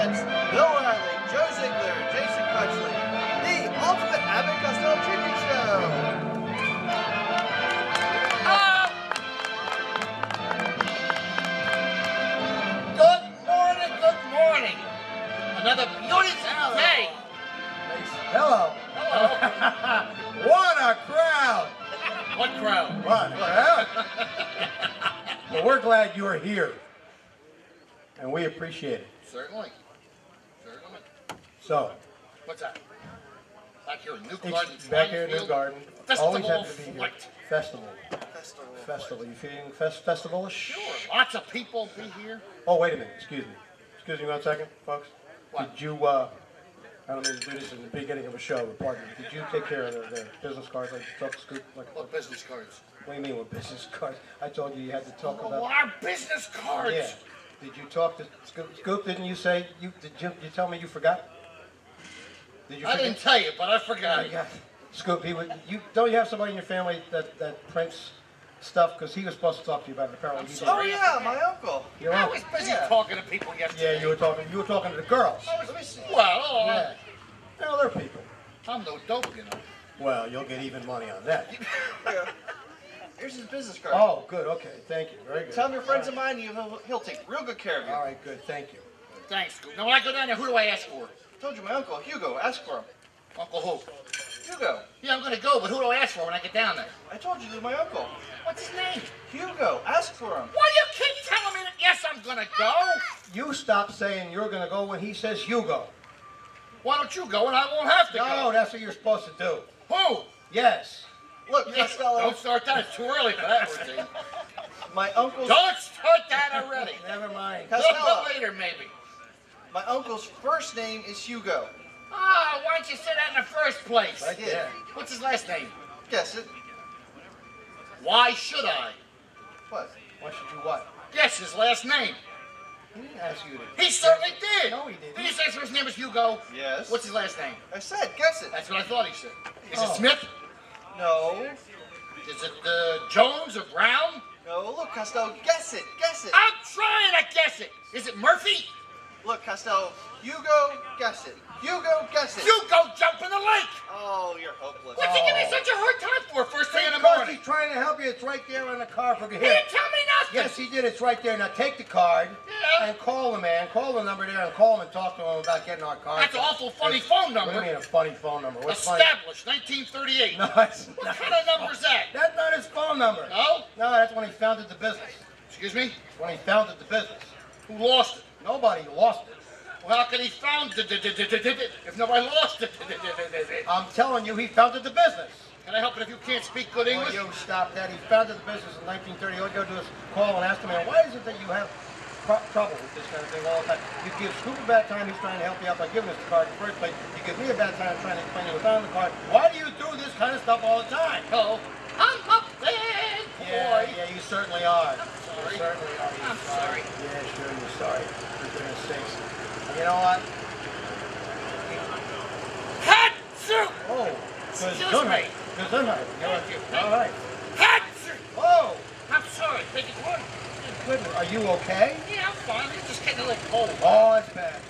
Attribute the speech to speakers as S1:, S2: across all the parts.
S1: presents Bill Reilly, Joe Ziegler, Jason Crutchley, the ultimate Abbott Costello tribute show.
S2: Good morning. Another beautiful day.
S3: Hello. What a crowd.
S2: What crowd?
S3: What a crowd. Well, we're glad you're here. And we appreciate it.
S2: Certainly.
S3: So,
S2: What's that? Back here in New Garden.
S3: back here in New Garden.
S2: Festival
S3: Always happy to be here.
S2: flight.
S3: Festival. You feeling festivalish?
S2: Sure. Lots of people be here.
S3: Oh, wait a minute. Excuse me 1 second, folks.
S2: What?
S3: Did you, I don't mean to do this in the beginning of a show, but pardon me. Did you take care of the business cards like Truck Scoop?
S2: What business cards?
S3: What do you mean with business cards? I told you had to talk
S2: Oh,
S3: about...
S2: our business cards.
S3: Yeah. Did you talk to Scoop? Didn't you say you tell me you forgot? Did you
S2: I
S3: forget?
S2: didn't tell you, but I forgot.
S3: Yeah. Scoop, don't you have somebody in your family that prints stuff? Because he was supposed to talk to you about it. Apparently, he
S1: Oh
S3: didn't.
S1: yeah, my uncle.
S3: Your
S2: I
S3: uncle.
S2: was busy
S1: Yeah.
S2: talking to people yesterday.
S3: Yeah, you were talking to the girls.
S1: Let me see.
S2: Well,
S3: Yeah. Well, they're people.
S2: I'm no dope, you know.
S3: Well, you'll get even money on that.
S1: Yeah. Here's his business card.
S3: Oh, good. Okay, thank you. Very good.
S1: Tell him you're friends of mine. He'll take real good care of you.
S3: All right, good. Thank you.
S2: Thanks, Scoop. Now, when I go down there, who do I ask for?
S1: I told you my uncle, Hugo. Ask for him.
S2: Uncle who?
S1: Hugo.
S2: Yeah, I'm going to go, but who do I ask for when I get down there?
S1: I told you my uncle.
S2: What's his name?
S1: Hugo. Ask for him.
S2: Why do you keep telling me that, yes, I'm going to go?
S3: You stop saying you're going to go when he says you go.
S2: Why don't you go and I won't have to
S3: No,
S2: go?
S3: that's what you're supposed to do.
S2: Who?
S3: Yes.
S1: Look,
S2: Yeah,
S1: Costello.
S2: don't start that. It's too early for that routine.
S1: My uncle's
S2: Don't start that already.
S3: Never mind.
S2: A little
S1: Costello.
S2: bit later, maybe.
S1: My uncle's first name is Hugo.
S2: Ah, why didn't you say that in the first place?
S3: Right there.
S2: What's his last name?
S1: Guess it.
S2: Why should I?
S1: What?
S3: Why should you what?
S2: Guess his last name.
S3: He didn't ask you to.
S2: He certainly did.
S3: No, he didn't.
S2: Did he say his name is Hugo?
S1: Yes.
S2: What's his last name?
S1: I said, guess it.
S2: That's what I thought he said. Is
S3: Oh.
S2: it Smith?
S1: No.
S2: Is it Jones or Brown?
S1: No. Look, Costello. Guess it. Guess it.
S2: I'm trying to guess it. Is it Murphy?
S1: Look, Costello. Hugo. Guess it. Hugo. Guess it.
S2: You go jump in the lake.
S1: Oh, you're hopeless.
S2: What's he giving me such a hard time for first thing in the
S3: Because
S2: morning?
S3: he's trying to help you. It's right there in the car for
S2: He
S3: here.
S2: didn't tell me nothing.
S3: Yes, he did. It's right there. Now take the card
S2: Yeah.
S3: and call the man. Call the number there and call him and talk to him about getting our car.
S2: That's an awful funny phone
S3: What do
S2: number.
S3: you mean a funny phone number? What's funny?
S2: Established, 1938.
S3: No, it's
S2: What
S3: not.
S2: kind of number is that?
S3: That's not his phone number.
S2: No?
S3: No, that's when he founded the business.
S2: Excuse me?
S3: When he founded the business.
S2: Who lost it?
S3: Nobody lost it.
S2: Well, how could he found it if nobody lost it?
S3: I'm telling you, he founded the business.
S2: Can I help it if you can't speak good
S3: Will
S2: English?
S3: you stop that? He founded the business in 1930. All you go do is call and ask the man, why is it that you have trouble with this kind of thing all the time? You give Scoop a bad time, he's trying to help you out by giving us the card in the first place. You give me a bad time trying to explain you what's on the card. Why do you do this kind of stuff all the time?
S2: Oh, I'm a bad boy.
S3: Yeah, you certainly are.
S2: sorry.
S3: You certainly are. You're
S2: I'm sorry.
S3: Yeah, sure, you're sorry. For goodness sakes. You know what?
S2: Hatsu!
S3: Oh,
S2: Excuse
S3: good
S2: me.
S3: night. Good night.
S2: Thank you.
S3: All right.
S2: Hatsu!
S3: Oh,
S2: I'm sorry. Beg your pardon.
S3: goodness. Are you okay?
S2: Yeah, I'm fine. It's just getting a little cold.
S3: Oh, that's bad.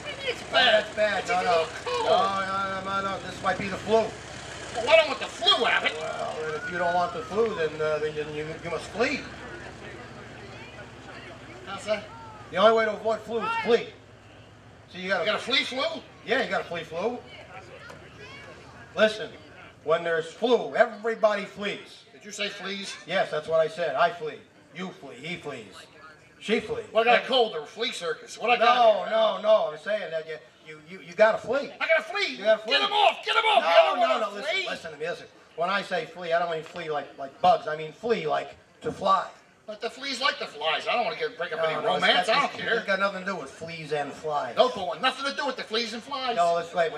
S2: Maybe it's
S3: Oh,
S2: bad.
S3: that's bad.
S2: It's
S3: No,
S2: a
S3: no.
S2: little cold.
S3: No. This might be the flu.
S2: Well, I don't want the flu, Abbott.
S3: Well, if you don't want the flu, then you must flee.
S2: How's that?
S3: The only way to avoid flu is flee. So you
S2: You got a
S3: gotta,
S2: flea flu?
S3: yeah, you gotta flee flu. Listen, when there's flu, everybody flees.
S2: Did you say fleas?
S3: Yes, that's what I said. I flee. You flee. He flees. She flees.
S2: Well, I got a cold or a flea circus. What I got?
S3: No. I'm saying that you gotta flee.
S2: I got a flea.
S3: You gotta flee.
S2: Get him off. Get him off. You don't
S3: No.
S2: want a flea.
S3: Listen to me. Listen. When I say flee, I don't mean flee like bugs. I mean flee like to fly.
S2: But the fleas like the flies. I don't want to break up any
S3: No,
S2: romance. I don't
S3: It's
S2: care.
S3: got nothing to do with fleas and flies.
S2: No, but nothing to do with the fleas and flies.
S3: No, let's wait.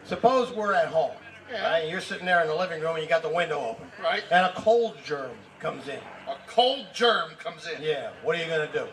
S3: Suppose we're at home.
S2: Yeah.
S3: Right? You're sitting there in the living room and you got the window open.
S2: Right.
S3: And a cold germ comes in.
S2: A cold germ comes in.
S3: Yeah. What are you gonna do?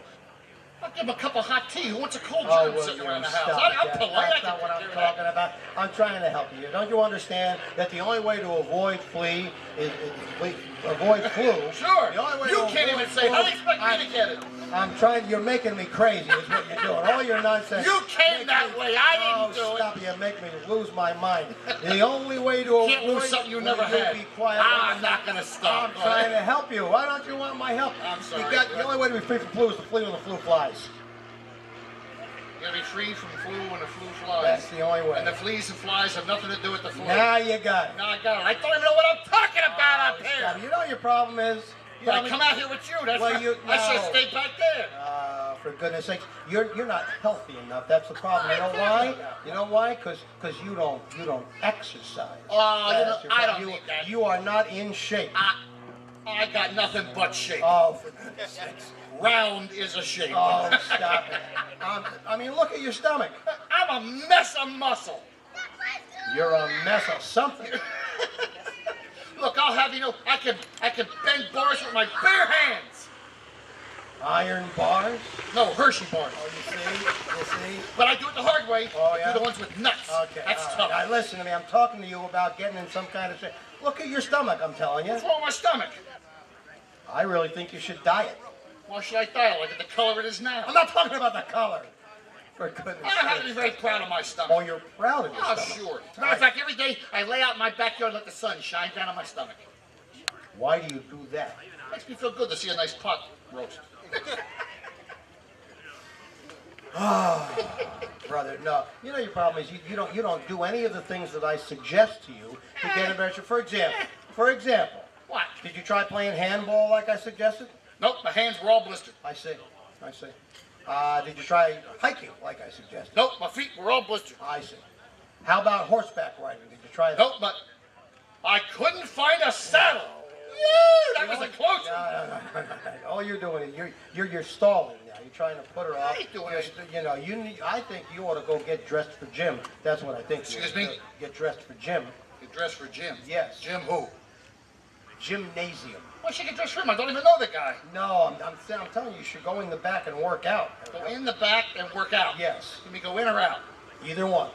S2: I'll give him a cup of hot tea. Who wants a cold
S3: Oh,
S2: germ
S3: well,
S2: sitting
S3: you
S2: around the
S3: stop
S2: house? I'm
S3: that.
S2: polite.
S3: That's not what I'm talking about. I'm trying to help you. Don't you understand that the only way to avoid avoid flu?
S2: Sure.
S3: The only way
S2: You
S3: to
S2: can't
S3: avoid
S2: even say, how do you
S3: flu-
S2: expect trying to get it.
S3: You're making me crazy is what you're doing. All your nonsense.
S2: You came that way. I didn't do
S3: stop it. You make me lose my mind. The only way to
S2: Can't lose something you never had.
S3: Be quiet.
S2: I'm not going to stop.
S3: I'm trying to help you. Why don't you want my help?
S2: I'm sorry.
S3: The only way to be free from flu is to flee when the flu flies.
S2: You're going to be free from flu when the flu flies.
S3: That's the only way.
S2: And the fleas and flies have nothing to do with the flu.
S3: Now you got it.
S2: Now I got it. I don't even know what I'm talking about up here.
S3: Stop. You know what your problem is?
S2: I come out here with you. That's I should have stayed back there.
S3: For goodness sakes, you're not healthy enough. That's the problem. You know why? You know why? Because you don't exercise.
S2: Oh, I don't need that.
S3: You are not in shape.
S2: I got nothing but shape.
S3: Oh, for goodness sakes.
S2: Round is a shape.
S3: Oh, stop it. I mean, look at your stomach.
S2: I'm a mess of muscle.
S3: You're a mess of something.
S2: Look, I'll have you know, I can bend bars with my bare hands.
S3: Iron bars?
S2: No, Hershey bars.
S3: Oh, you see?
S2: But I do it the hard way.
S3: Oh, yeah?
S2: I do the ones with nuts.
S3: Okay.
S2: That's
S3: right.
S2: tough.
S3: Now, listen to me. I'm talking to you about getting in some kind of shape. Look at your stomach, I'm telling you.
S2: What's wrong with my stomach?
S3: I really think you should diet.
S2: Why should I diet like the color it is now?
S3: I'm not talking about the color. For goodness
S2: I have to be
S3: sake.
S2: very proud of my stomach.
S3: Oh, you're proud of your
S2: Oh,
S3: stomach.
S2: sure. As a matter of fact, every day I lay out in my backyard and let the sun shine down on my stomach.
S3: Why do you do that?
S2: Makes me feel good to see a nice pot roast.
S3: Brother, no. You know your problem is you don't do any of the things that I suggest to you to get a better. For example.
S2: What?
S3: Did you try playing handball like I suggested?
S2: Nope, my hands were all blistered.
S3: I see. Did you try hiking like I suggested?
S2: Nope, my feet were all blistered.
S3: I see. How about horseback riding? Did you try that?
S2: Nope, but I couldn't find a saddle. Yeah, that was a close one.
S3: No. All you're doing is you're stalling now. You're trying to put her off.
S2: I ain't doing it.
S3: I think you ought to go get dressed for gym. That's what I think.
S2: Excuse me?
S3: Get dressed for gym.
S2: Get dressed for gym?
S3: Yes.
S2: Gym who?
S3: Gymnasium.
S2: Why should I get dressed for him? I don't even know the guy.
S3: No, I'm telling you, you should go in the back and work out.
S2: Go in the back and work out?
S3: Yes.
S2: Let me go in or out?
S3: Either one.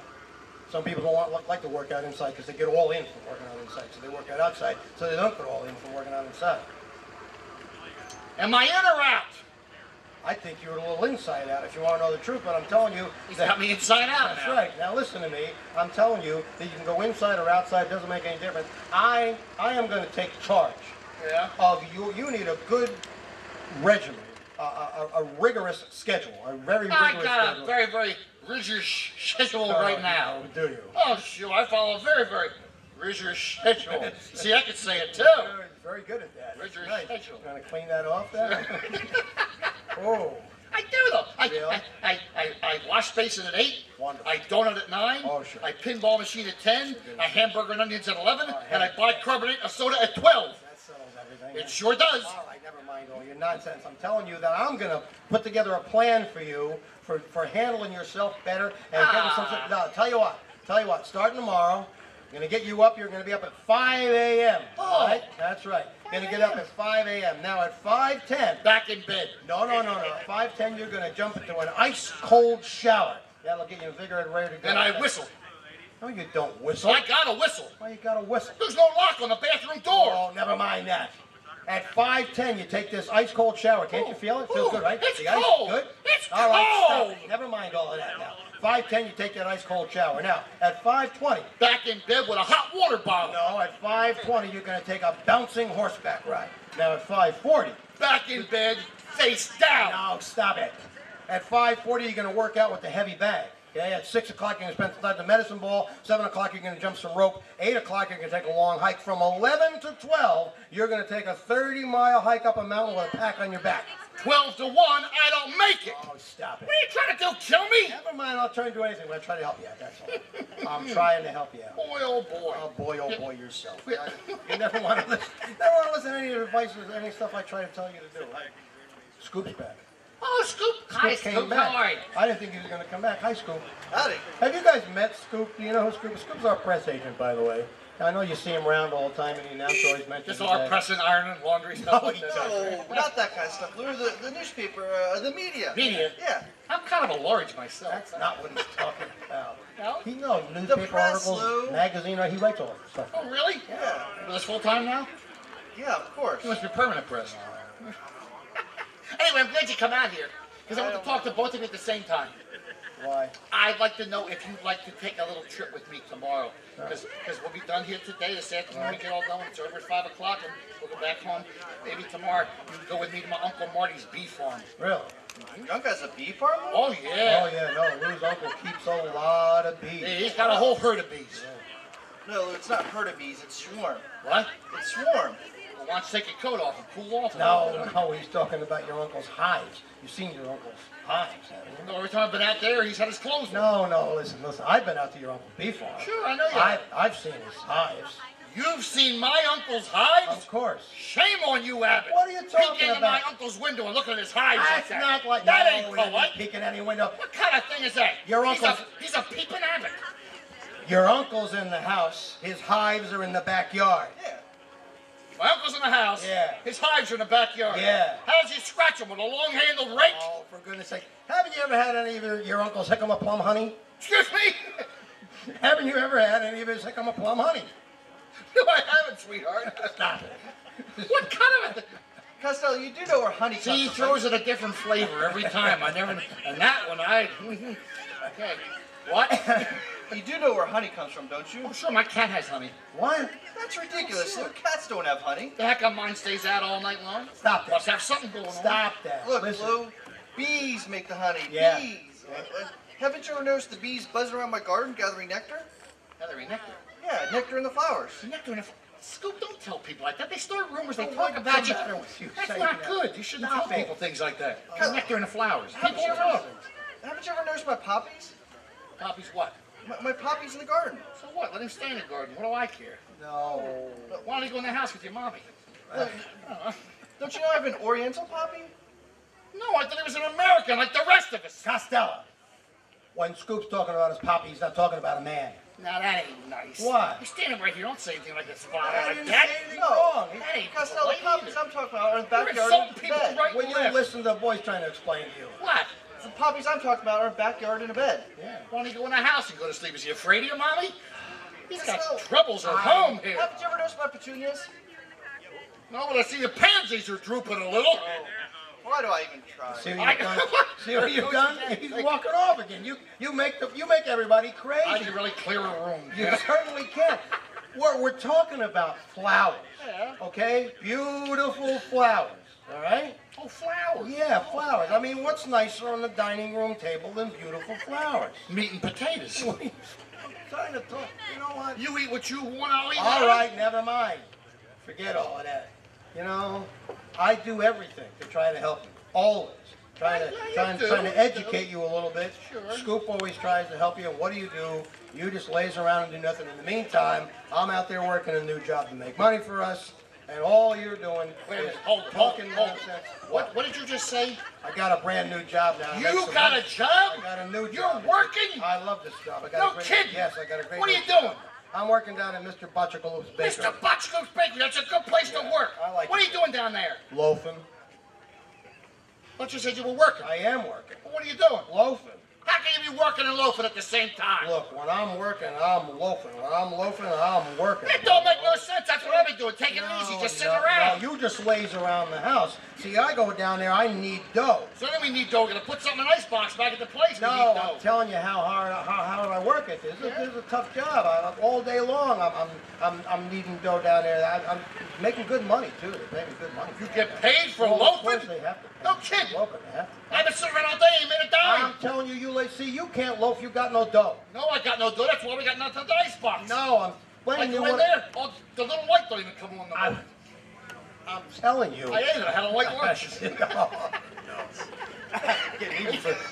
S3: Some people don't like to work out inside because they get all in from working out inside. So they work out outside, so they don't get all in from working out inside.
S2: Am I in or out?
S3: I think you're a little inside out if you want to know the truth, but I'm telling you...
S2: He's got me inside out
S3: That's
S2: now.
S3: right. Now listen to me. I'm telling you that you can go inside or outside. It doesn't make any difference. I am going to take charge of you. You need a good regimen, a rigorous schedule, a very rigorous schedule.
S2: I got a very, very rigorous schedule right now.
S3: Oh, do you?
S2: Oh, sure. I follow a very, very rigorous schedule. See, I could say it too.
S3: Very good at that.
S2: Rigorous
S3: Nice.
S2: schedule.
S3: Going to clean that off then? Oh.
S2: I do though.
S3: Really?
S2: I wash basin at 8.
S3: Wonderful.
S2: I donut at 9.
S3: Oh, sure.
S2: I pinball machine at 10. I hamburger and onions at 11.
S3: Oh,
S2: And I bicarbonate a soda at 12.
S3: That settles everything.
S2: It sure does.
S3: All right, never mind all your nonsense. I'm telling you that I'm going to put together a plan for you for handling yourself better and getting some... No, tell you what, starting tomorrow, I'm going to get you up. You're going to be up at 5 a.m.
S2: Oh.
S3: All right? That's right. Going to get up at 5 a.m. Now at 5:10...
S2: Back in bed.
S3: No. At 5:10, you're going to jump into an ice-cold shower. That'll get you invigorated and ready to go.
S2: And I whistle.
S3: No, you don't whistle.
S2: I got a whistle.
S3: Why you got to whistle?
S2: There's no lock on the bathroom door.
S3: Oh, never mind that. At 5:10, you take this ice-cold shower. Can't you feel it? Feels good, right?
S2: It's
S3: The ice,
S2: cold.
S3: Good?
S2: It's
S3: All right,
S2: cold.
S3: stop it. Never mind all of that now. 5:10, you take that ice-cold shower. Now, at 5:20...
S2: Back in bed with a hot water bottle.
S3: No, at 5:20, you're going to take a bouncing horseback ride. Now, at 5:40...
S2: Back in bed, face down.
S3: No, stop it. At 5:40, you're going to work out with the heavy bag. Okay, at 6 o'clock, you're going to spend some time at the medicine ball. 7 o'clock, you're going to jump some rope. 8 o'clock, you're going to take a long hike. From 11 to 12, you're going to take a 30-mile hike up a mountain with a pack on your back.
S2: 12 to 1, I don't make it.
S3: Oh, stop it.
S2: What are you trying to do, kill me?
S3: Never mind, I'll try to do anything. I'll try to help you out, that's all. I'm trying to help you out.
S2: Boy, oh boy.
S3: Oh boy, yourself. You never want to listen to any advice or any stuff I try to tell you to do. Scoop's back.
S2: Oh, Scoop. Hi,
S3: Scoop came
S2: Scoop.
S3: back.
S2: How are you?
S3: I didn't think he was going to come back. Hi, Scoop.
S1: Howdy.
S3: Have you guys met Scoop? Do you know who Scoop is? Scoop's our press agent, by the way. I know you see him around all the time, and he now always mentions
S2: Just all our pressing, ironing, laundry stuff like that.
S1: No, not that kind of stuff. We're the newspaper, the media.
S2: Media?
S1: Yeah.
S2: I'm kind of a large myself.
S3: That's not what he's talking about.
S2: No?
S3: He knows newspaper
S1: press,
S3: articles,
S1: Lou.
S3: magazine, he writes all that stuff.
S2: Oh, really?
S1: Yeah.
S2: With this full time now?
S1: Yeah, of course.
S2: He must be permanent press. Anyway, I'm glad you come out here because I want to talk to both of you at the same time.
S3: Why?
S2: I'd like to know if you'd like to take a little trip with me tomorrow. Because we'll be done here today, this afternoon. We get all done. It's over at 5 o'clock, and we'll go back home. Maybe tomorrow you can go with me to my Uncle Marty's bee farm.
S3: Really?
S1: Your uncle has a bee farm?
S2: Oh, yeah.
S3: Oh, yeah, no. Lou's uncle keeps a lot of bees.
S2: Yeah, he's got a whole herd of bees.
S1: No, it's not herd of bees, it's swarm.
S2: What?
S1: It's swarm.
S2: Well, why don't you take your coat off and cool off?
S3: No, he's talking about your uncle's hives. You've seen your uncle's hives, haven't you?
S2: No, every time I've been out there, he's had his clothes on.
S3: No, listen. I've been out to your Uncle bee farm.
S2: Sure, I know you have.
S3: I've seen his hives.
S2: You've seen my uncle's hives?
S3: Of course.
S2: Shame on you, Abbott.
S3: What are you talking
S2: Peeking into my
S3: about?
S2: uncle's window and looking at his hives like
S3: That's
S2: that.
S3: not like
S2: that
S3: no,
S2: ain't
S3: he didn't
S2: polite.
S3: peek in any window.
S2: What kind of thing is that?
S3: Your uncle's-
S2: He's a peeping Abbott.
S3: Your uncle's in the house. His hives are in the backyard.
S1: Yeah.
S2: My uncle's in the house.
S3: Yeah.
S2: His hives are in the backyard.
S3: Yeah.
S2: How does he scratch them? With a long-handled rake?
S3: Oh, for goodness sake. Haven't you ever had any of your uncle's jicama plum honey?
S2: Excuse me?
S3: Haven't you ever had any of his jicama plum honey?
S2: No, I haven't, sweetheart.
S3: Stop it.
S2: What kind of a...
S1: Costello, you do know where honey comes
S2: See, he
S1: from.
S2: throws it a different flavor every time. I never... And that one, Okay. What?
S1: You do know where honey comes from, don't you?
S2: I'm sure my cat has honey.
S3: What?
S1: That's ridiculous. Your cats don't have honey.
S2: The heck of mine stays out all night long.
S3: Stop that.
S2: Must have something going on.
S3: Stop that.
S1: Look,
S3: Listen.
S1: Lou, bees make the honey.
S3: Yeah.
S1: Bees. Haven't you ever noticed the bees buzzing around my garden gathering nectar?
S2: Gathering nectar.
S1: Yeah, nectar in the flowers.
S2: Nectar in a... Scoop, don't tell people like that. They start rumors. They
S3: Oh,
S2: talk
S3: what's
S2: about
S3: the
S2: you.
S3: matter with you?
S2: That's
S3: Say
S2: not
S3: that.
S2: good. You shouldn't
S3: Stop
S2: tell
S3: it.
S2: people things like that. Nectar in the flowers.
S1: Haven't
S2: People
S1: you
S2: talk.
S1: ever, haven't you ever noticed my poppies?
S2: Poppies what?
S1: My poppies in the garden.
S2: So what? Let him stay in the garden. What do I care?
S3: No.
S2: Why don't you go in the house with your mommy?
S1: Look, don't you know I have an Oriental poppy?
S2: No, I thought he was an American like the rest of us.
S3: Costello. When Scoop's talking about his poppy, he's not talking about a man.
S2: Now that ain't nice.
S3: Why?
S2: You're standing right here. Don't say anything like this, father.
S3: I
S2: Like
S3: didn't
S2: that.
S3: say anything
S1: No.
S3: wrong.
S2: That ain't
S1: Costello, the
S2: polite
S1: poppies
S2: either.
S1: I'm talking about are in the
S2: You're
S1: backyard
S2: insulting
S1: in a
S2: people
S1: bed.
S2: right
S3: Will
S2: and
S3: you
S2: left.
S3: listen to the voice trying to explain to you?
S2: What?
S1: The poppies I'm talking about are in the backyard in a bed.
S3: Yeah.
S2: Why don't you go in the house and go to sleep? Is he afraid of your mommy? He's got
S1: Costello,
S2: troubles at home here.
S1: Haven't you ever noticed my petunias?
S2: No, but I see the pansies are drooping a little.
S1: Why do I even try?
S3: See what you've done? See what you've done? He's walking off again. You make everybody
S2: I
S3: crazy.
S2: can really clear a room.
S3: You certainly can. We're talking about flowers.
S2: Yeah.
S3: Okay? Beautiful flowers. All right?
S2: Oh, flowers.
S3: Yeah, flowers. I mean, what's nicer on the dining room table than beautiful flowers?
S2: Meat and potatoes.
S3: I'm trying to talk. You know what?
S2: You eat what you want, I'll eat
S3: All
S2: mine.
S3: right, never mind. Forget all of that. You know, I do everything to try to help you. Always. Trying to educate you a little bit.
S2: Sure.
S3: Scoop always tries to help you. And what do? You just lays around and do nothing. In the meantime, I'm out there working a new job to make money for us. And all you're doing
S2: Wait a
S3: is
S2: minute. Hold
S3: talking
S2: it.
S3: nonsense.
S2: What did you just say?
S3: I got a brand new job now. to make
S2: You
S3: some
S2: got
S3: money.
S2: a job?
S3: I got a new
S2: You're
S3: job.
S2: working?
S3: I love this job. I got
S2: No
S3: a great,
S2: kidding.
S3: Yes, I got a great.
S2: What are you
S3: new job.
S2: doing?
S3: I'm working down at Mr. Butchergaloop's bakery.
S2: Mr. Botchko's Bakery. That's a good place to work.
S3: I like
S2: What are
S3: it.
S2: you doing down there?
S3: Loafing.
S2: But you said you were working.
S3: I am working.
S2: Well, what are you doing?
S3: Loafing.
S2: How can you be working and loafing at the same time?
S3: Look, when I'm working, I'm loafing. When I'm loafing, I'm working.
S2: It don't make no sense. That's what I've been doing. Taking it easy, just sitting around.
S3: No, you just lays around the house. See, I go down there, I need dough.
S2: So then we need dough. We're gonna put something in an icebox back at the place.
S3: No,
S2: we need dough.
S3: I'm telling you how hard I work at this. This is a tough job. All day long, I'm needing dough down there. I'm making good money too. They're making good money.
S2: You get paid for
S3: Well, of course
S2: loafing?
S3: they have to. Pay.
S2: No kidding.
S3: Loafing, they have to.
S2: I've been sitting around all day, ain't made a dime.
S3: I'm telling you, see, you can't loaf. You got no dough.
S2: No, I got no dough. That's why we got nothing in the icebox.
S3: No, I'm
S2: Like
S3: explaining
S2: you
S3: you
S2: in
S3: what.
S2: there, oh, the little light don't even come on the morning.
S3: I'm telling you.
S2: I ate it. I had a light lunch.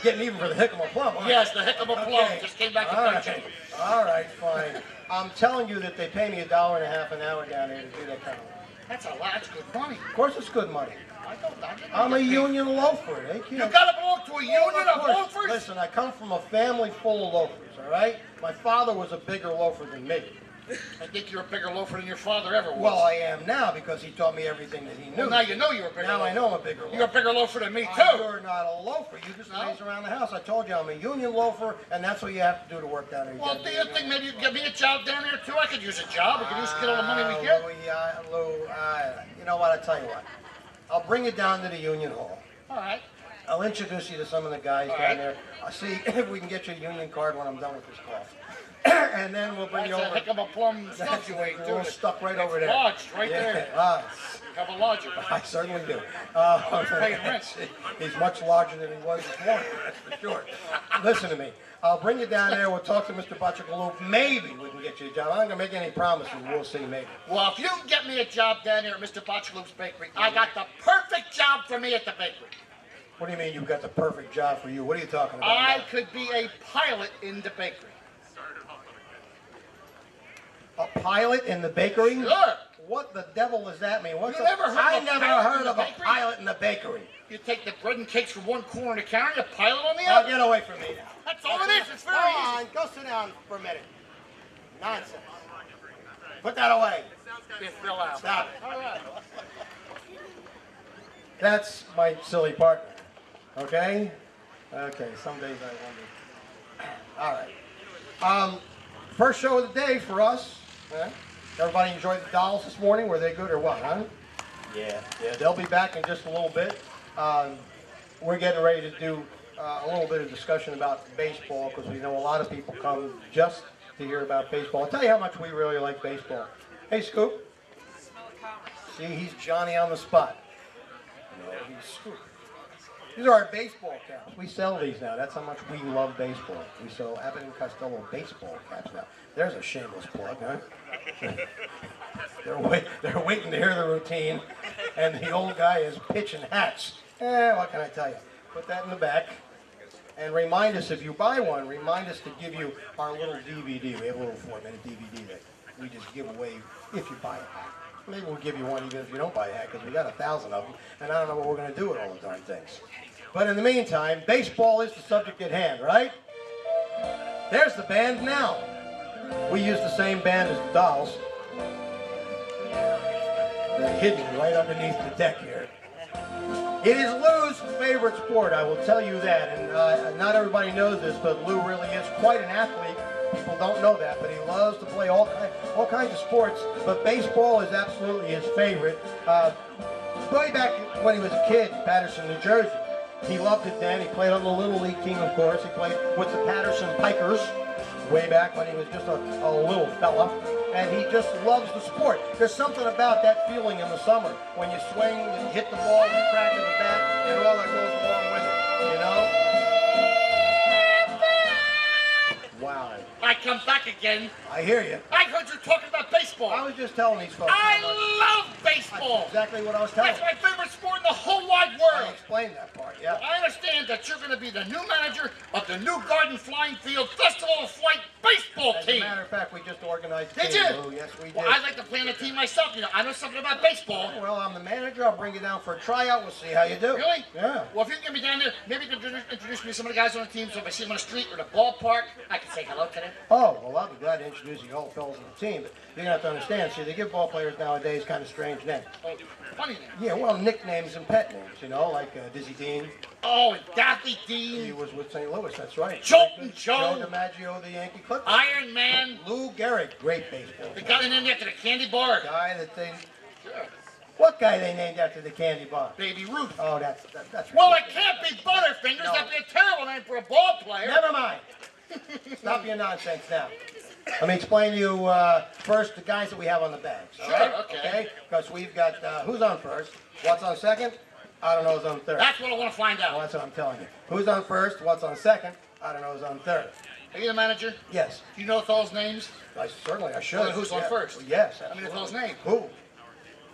S3: Getting even for the Hickam plum. Huh?
S2: Yes, the heck of a plum.
S3: Okay.
S2: Just came back to
S3: All right.
S2: country.
S3: All right, fine. I'm telling you that they pay me $1.50 an hour down there to do that kind of work.
S2: That's a lot. That's good money.
S3: Of course, it's good money.
S2: I didn't
S3: I'm a
S2: get paid.
S3: union loafer. They can't.
S2: You gotta belong to a union of
S3: course.
S2: loafers?
S3: Listen, I come from a family full of loafers. All right. My father was a bigger loafer than me.
S2: I think you're a bigger loafer than your father ever was.
S3: Well, I am now because he taught me everything that he knew.
S2: Well, now you know you're a bigger
S3: Now
S2: loafer.
S3: I know I'm a bigger loafer.
S2: You're a bigger loafer than me, too.
S3: You're not a loafer. You just
S2: No?
S3: lays around the house. I told you I'm a union loafer, and that's what you have to do to work down there.
S2: Well,
S3: gotta
S2: do
S3: be
S2: you
S3: a
S2: think
S3: union
S2: maybe you could
S3: loafer.
S2: give me a job down there, too? I could use a job. We could use get all the money we get.
S3: Lou, you know what? I tell you what. I'll bring you down to the union hall.
S2: All right.
S3: I'll introduce you to some of the guys down there. I'll see if we can get you a union card when I'm done with this call. And then we'll bring
S2: That's
S3: you
S2: a
S3: over.
S2: heck of a plum stuff you ate, too.
S3: Stuck right over there.
S2: Lodged right there. Have a lodger.
S3: I certainly do.
S2: He's paying rent.
S3: He's much larger than he was this morning, that's for sure. Listen to me. I'll bring you down there. We'll talk to Mr. Butchergaloo. Maybe we can get you a job. I'm not going to make any promises. We'll see, maybe.
S2: Well, if you can get me a job down there at Mr. Butchergaloo's bakery, I got the perfect job for me at the bakery.
S3: What do you mean you've got the perfect job for you? What are you talking about?
S2: I
S3: now?
S2: could be a pilot in the bakery.
S3: A pilot in the bakery?
S2: Sure.
S3: What the devil does that mean?
S2: You never heard
S3: I
S2: of a
S3: never
S2: pilot
S3: heard
S2: in the
S3: of a
S2: bakery?
S3: pilot in the bakery.
S2: You take the bread and cakes from one corner of the counter, you pilot on the
S3: Now
S2: other.
S3: get away from me now.
S2: That's all it is. It's very
S3: Come
S2: easy.
S3: on, go sit down for a minute. Nonsense. Put that away.
S2: Just fill out.
S3: Stop it.
S2: All right.
S3: That's my silly partner. Okay? Okay, some days I wonder. All right. First show of the day for us. Huh? Everybody enjoyed the dolls this morning? Were they good or what, huh? Yeah, they'll be back in just a little bit. We're getting ready to do a little bit of discussion about baseball because we know a lot of people come just to hear about baseball. I'll tell you how much we really like baseball. Hey, Scoop. See, he's Johnny on the spot. No, he's Scoop. These are our baseball caps. We sell these now. That's how much we love baseball. We sell Abbott and Costello baseball caps now. There's a shameless plug, huh? They're waiting to hear the routine, and the old guy is pitching hats. What can I tell you? Put that in the back, and remind us if you buy one. Remind us to give you our little DVD. We have a little 4-minute DVD that we just give away if you buy a hat. Maybe we'll give you one even if you don't buy a hat because we got 1,000 of them, and I don't know what we're going to do with all the darn things. But in the meantime, baseball is the subject at hand, right? There's the band now. We use the same band as the dolls. They're hidden right underneath the deck here. It is Lou's favorite sport, I will tell you that. And not everybody knows this, but Lou really is quite an athlete. People don't know that, but he loves to play all kinds of sports. But baseball is absolutely his favorite. Way back when he was a kid in Paterson, New Jersey, he loved it then. He played on the Little League team, of course. He played with the Paterson Pikers way back when he was just a little fella. And he just loves the sport. There's something about that feeling in the summer when you swing and hit the ball and the crack of the bat and all that goes along with it, you know? Wow.
S2: I come back again.
S3: I hear you.
S2: I heard you talking about baseball.
S3: I was just telling these folks.
S2: I love baseball.
S3: That's exactly what I was telling
S2: That's my favorite sport in the whole wide
S3: I
S2: world.
S3: explained that part, yeah.
S2: I understand that you're going to be the new manager of the new Garden Flying Field Festival of Flight baseball
S3: As
S2: team.
S3: a matter of fact, we just organized a
S2: Did
S3: team.
S2: you?
S3: Lou. Yes, we did.
S2: Well, I'd like to play on a team myself. You know, I know something about baseball.
S3: Well, I'm the manager. I'll bring you down for a tryout. We'll see how you do.
S2: Really?
S3: Yeah.
S2: Well, if you can get me down there, maybe you can introduce me to some of the guys on the team, so if I see them on the street or the ballpark, I can say hello to them.
S3: Oh, well, I'll be glad to introduce you to all the fellas on the team, but you're going to have to understand, see, they give ball players nowadays kind of strange names.
S2: Oh, funny name.
S3: Yeah, well, nicknames and pet names, you know, like Dizzy Dean.
S2: Oh, and Daffy
S3: He
S2: Dean,
S3: was with St. Louis, that's right.
S2: Joltin' Joe.
S3: Joe DiMaggio, the Yankee Clipper.
S2: Iron Man,
S3: Lou Gehrig, great baseball
S2: the
S3: player.
S2: guy named after the candy bar.
S3: Guy that they...
S2: Sure.
S3: What guy they named after the candy bar?
S2: Baby Ruth.
S3: Oh, that's
S2: Well, it
S3: ridiculous.
S2: can't be Butterfingers.
S3: No.
S2: That'd be a terrible name for a ball player.
S3: Never mind. Stop your nonsense now. Let me explain to you first the guys that we have on the bags. all
S2: Sure,
S3: right?
S2: okay.
S3: Because we've got, who's on first? What's on second? I don't know who's on third.
S2: That's what I want to find
S3: Well,
S2: out.
S3: that's what I'm telling you. Who's on first? What's on second? I don't know who's on third.
S2: Are you the manager?
S3: Yes.
S2: Do you know the fellow's names?
S3: I should.
S2: Well, who's on
S3: Yeah.
S2: first?
S3: Well, yes.
S2: I mean the
S3: absolutely.
S2: fellow's name.
S3: Who?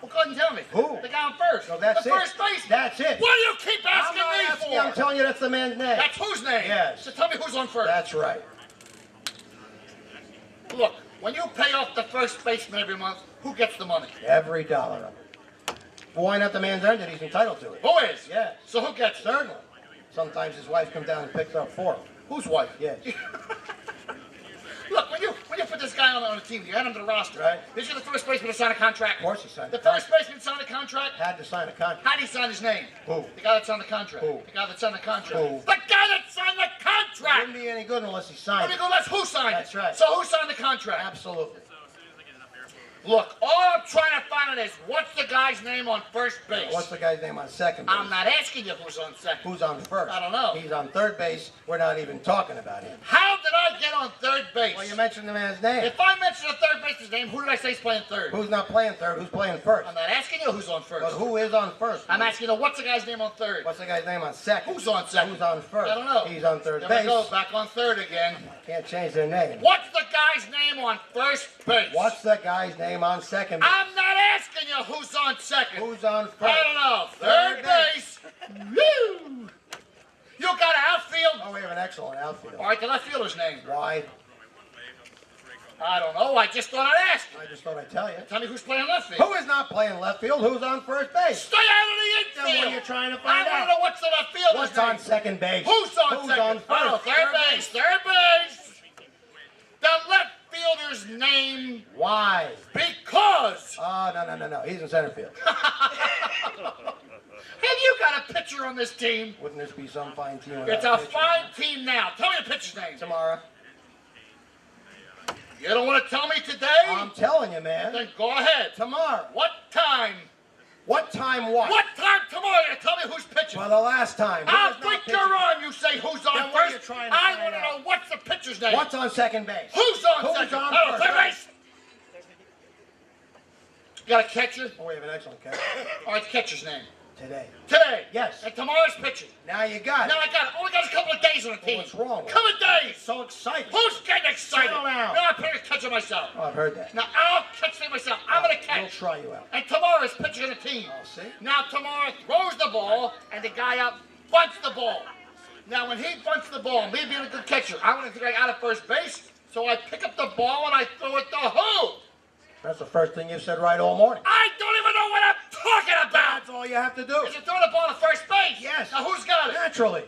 S2: Well, go ahead and tell me.
S3: Who?
S2: The guy on first.
S3: No, that's
S2: the
S3: it.
S2: first baseman.
S3: That's it.
S2: What do you keep
S3: I'm
S2: asking
S3: not
S2: me
S3: asking
S2: for?
S3: you, I'm telling you that's the man's name.
S2: That's whose name?
S3: Yes.
S2: So tell me who's on first.
S3: That's right.
S2: Look, when you pay off the first baseman every month, who gets the money?
S3: Every dollar of it. Well, why not the man's earned it? He's entitled to it.
S2: Who is?
S3: Yes.
S2: So who gets it?
S3: Certainly. Sometimes his wife comes down and picks up for him.
S2: Whose wife?
S3: Yes.
S2: Look, when you put this guy on the team, you add him to the roster.
S3: Right.
S2: Is he the first baseman to sign a contract?
S3: Of course he signed
S2: The
S3: a
S2: first
S3: contract.
S2: baseman signed a contract?
S3: Had to sign a contract.
S2: How did he sign his name?
S3: Who?
S2: The guy that signed the contract.
S3: Who?
S2: The guy that signed the contract.
S3: Who?
S2: The guy that signed the
S3: It
S2: contract!
S3: wouldn't be any good unless he
S2: Let
S3: signed
S2: me
S3: it.
S2: go, let's who signed it?
S3: That's right.
S2: So who signed the contract?
S3: Absolutely.
S2: Look, all I'm trying to find out is what's the guy's name on first base?
S3: What's the guy's name on second base?
S2: I'm not asking you who's on second.
S3: Who's on first?
S2: I don't know.
S3: He's on third base. We're not even talking about him.
S2: How did I get on third base?
S3: Well, you mentioned the man's name.
S2: If I mention the third baseman's name, who did I say is playing third?
S3: Who's not playing third? Who's playing first?
S2: I'm not asking you who's on first.
S3: But who is on first?
S2: I'm asking you what's the guy's name on third?
S3: What's the guy's name on second?
S2: Who's on second?
S3: Who's on first?
S2: I don't know.
S3: He's on third
S2: There
S3: base.
S2: we go, back on third again.
S3: Can't change their name.
S2: What's the guy's name on first base?
S3: What's the guy's name on second base?
S2: I'm not asking you who's on second.
S3: Who's on first?
S2: I don't know. Third base. Woo! You got an outfield?
S3: Oh, we have an excellent outfield.
S2: All right, the left fielder's name.
S3: Why?
S2: I don't know. I just thought I'd ask.
S3: I just thought I'd tell you.
S2: Tell me who's playing left field.
S3: Who is not playing left field? Who's on first base?
S2: Stay out of the
S3: Then
S2: infield.
S3: what are you trying to find
S2: I want
S3: out?
S2: to know what's the left fielder's
S3: What's
S2: name.
S3: on second base?
S2: Who's on
S3: Who's
S2: second?
S3: on first?
S2: Oh, third base. Third base. The left fielder's name.
S3: Why?
S2: Because.
S3: Oh, no. He's in center field.
S2: Have you got a pitcher on this team?
S3: Wouldn't this be some fine team? without
S2: It's a
S3: pitcher?
S2: fine team now. Tell me the pitcher's name.
S3: Tomorrow.
S2: You don't want to tell me today?
S3: I'm telling you, man.
S2: Then go ahead.
S3: Tomorrow.
S2: What time?
S3: What time what?
S2: What time tomorrow? You tell me who's pitching.
S3: Well, the last time. Who
S2: I'll
S3: was not
S2: break
S3: pitching?
S2: your arm. You say who's on
S3: Then what are you
S2: first.
S3: trying to
S2: I
S3: find
S2: want to
S3: out?
S2: know what's the pitcher's name.
S3: What's on second base?
S2: Who's on
S3: Who's
S2: second?
S3: on
S2: Oh,
S3: first?
S2: third base. You got a catcher?
S3: Oh, we have an excellent catcher.
S2: All right, the catcher's name.
S3: Today.
S2: Today.
S3: Yes.
S2: And tomorrow's pitching.
S3: Now you got
S2: Now
S3: it.
S2: I got it. Only got a couple of days on the team.
S3: what's wrong with
S2: Couple of days.
S3: So excited.
S2: Who's getting excited?
S3: Settle down.
S2: No, I'm playing a catcher myself.
S3: Oh, I've heard that.
S2: Now I'll catch me myself. I'm gonna
S3: We'll
S2: catch.
S3: try you out.
S2: And tomorrow's pitching the team.
S3: Oh, see?
S2: Now tomorrow throws the ball, and the guy up bunts the ball. Now when he bunts the ball, me being a good catcher, I want to get out of first base, so I pick up the ball and I throw it to who?
S3: That's the first thing you've said right all morning.
S2: I don't even know what I'm talking about.
S3: That's all you have to do.
S2: Is it throwing the ball to first base?
S3: Yes.
S2: Now who's got it?
S3: Naturally.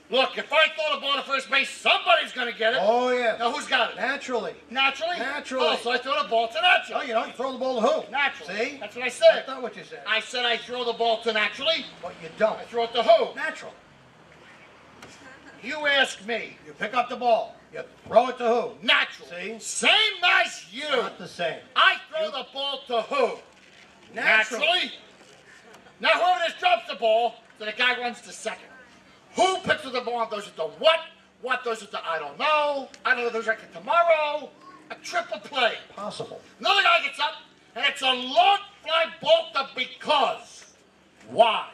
S2: Look, if I throw the ball to first base, somebody's going to get it.
S3: Oh, yeah.
S2: Now who's got it?
S3: Naturally.
S2: Naturally?
S3: Naturally.
S2: Oh, so I throw the ball to naturally.
S3: Oh, you don't throw the ball to who?
S2: Naturally.
S3: See?
S2: That's what I said.
S3: That's not what you said.
S2: I said I throw the ball to naturally.
S3: But you don't.
S2: I throw it to who?
S3: Natural.
S2: You ask me.
S3: You pick up the ball. You throw it to who?
S2: Natural.
S3: See?
S2: Same as you.
S3: Not the same.
S2: I throw the ball to who? Naturally. Now whoever just drops the ball, so the guy runs to second. Who picks up the ball and throws it to what? What throws it to I don't know. I don't know those record tomorrow. A triple play.
S3: Possible.
S2: Another guy gets up, and it's a long fly ball to because. Why?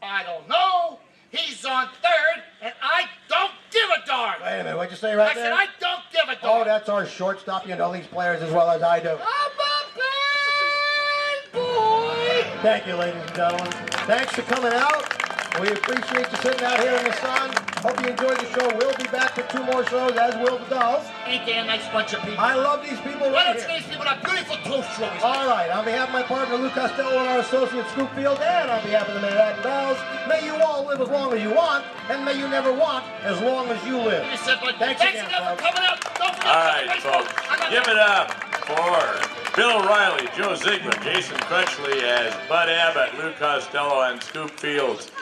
S2: I don't know. He's on third, and I don't give a darn.
S3: Wait a minute. What'd you say right
S2: I
S3: there?
S2: said I don't give a darn.
S3: Oh, that's our shortstop. You know these players as well as I do.
S2: I'm a bad boy.
S3: Thank you, ladies and gentlemen. Thanks for coming out. We appreciate you sitting out here in the sun. Hope you enjoyed the show. We'll be back for 2 more shows, as will the dolls.
S2: Ain't they a nice bunch of people?
S3: I love these people
S2: Why
S3: right
S2: don't you
S3: here.
S2: these people have beautiful toast trophies?
S3: All right, on behalf of my partner Lou Costello and our associate Scoop Field, and on behalf of the Manhattan Dolls, may you all live as long as you want, and may you never want as long as you live. Thanks again,
S2: for
S3: folks.
S2: coming out. Don't forget
S4: All right,
S2: Facebook.
S4: folks, give it up for Bill Reilly, Joe Ziegler, Jason Crutchley as Bud Abbott, Lou Costello, and Scoop Fields.